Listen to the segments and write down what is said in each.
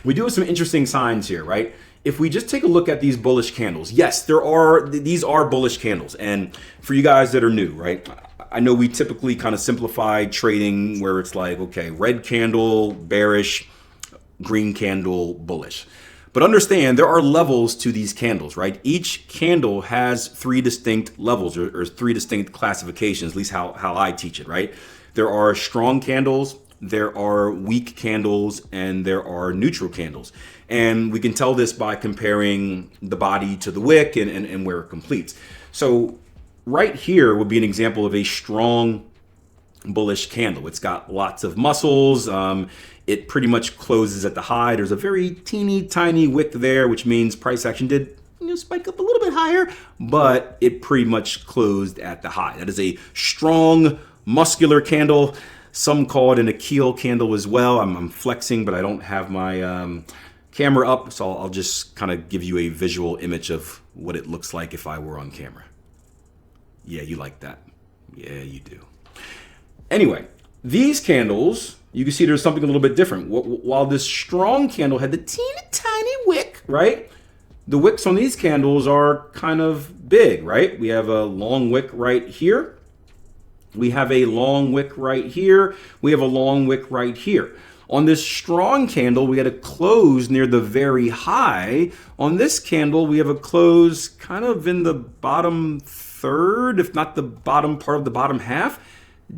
we do have some interesting signs here, right? If we just take a look at these bullish candles, yes, these are bullish candles. And for you guys that are new, right? I know we typically kind of simplify trading where it's like, okay, red candle, bearish, green candle, bullish. But understand there are levels to these candles, right? Each candle has three distinct levels or three distinct classifications, at least how I teach it, right? There are strong candles, there are weak candles, and there are neutral candles. And we can tell this by comparing the body to the wick and where it completes. So right here would be an example of a strong bullish candle. It's got lots of muscles. It pretty much closes at the high. There's a very teeny tiny wick there, which means price action did spike up a little bit higher, but it pretty much closed at the high. That is a strong, muscular candle. Some call it an Achille candle as well. I'm flexing, but I don't have my camera up, so I'll just kind of give you a visual image of what it looks like if I were on camera. Yeah, you like that. Yeah, you do. Anyway, these candles, you can see there's something a little bit different. While this strong candle had the teeny tiny wick, right? The wicks on these candles are kind of big, right? We have a long wick right here. We have a long wick right here. We have a long wick right here. On this strong candle, we had a close near the very high. On this candle, we have a close kind of in the bottom third, if not the bottom part of the bottom half.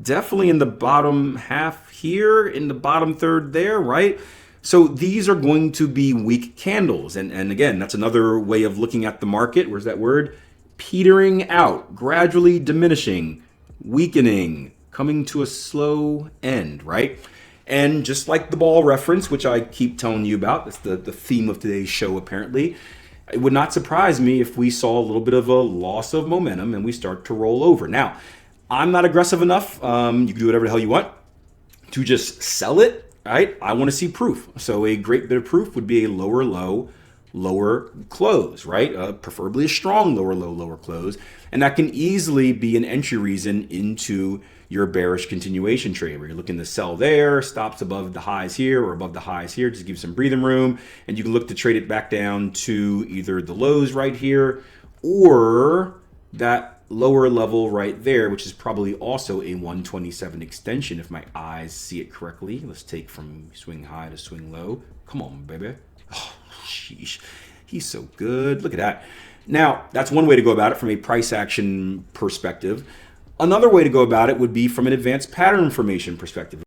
Definitely in the bottom half here, in the bottom third there, right? So these are going to be weak candles. And again, that's another way of looking at the market. Where's that word? Petering out, gradually diminishing, weakening, coming to a slow end, right? And just like the ball reference, which I keep telling you about, that's the theme of today's show apparently, it would not surprise me if we saw a little bit of a loss of momentum and we start to roll over. Now, I'm not aggressive enough, you can do whatever the hell you want, to just sell it, right? I want to see proof. So a great bit of proof would be a lower low, lower close, right? Preferably a strong lower low, lower close. And that can easily be an entry reason into your bearish continuation trade where you're looking to sell there, stops above the highs here or above the highs here, just give some breathing room. And you can look to trade it back down to either the lows right here or that lower level right there, which is probably also a 127 extension if my eyes see it correctly. Let's take from swing high to swing low. Come on, baby. Oh, sheesh. He's so good. Look at that. Now, that's one way to go about it from a price action perspective. Another way to go about it would be from an advanced pattern formation perspective.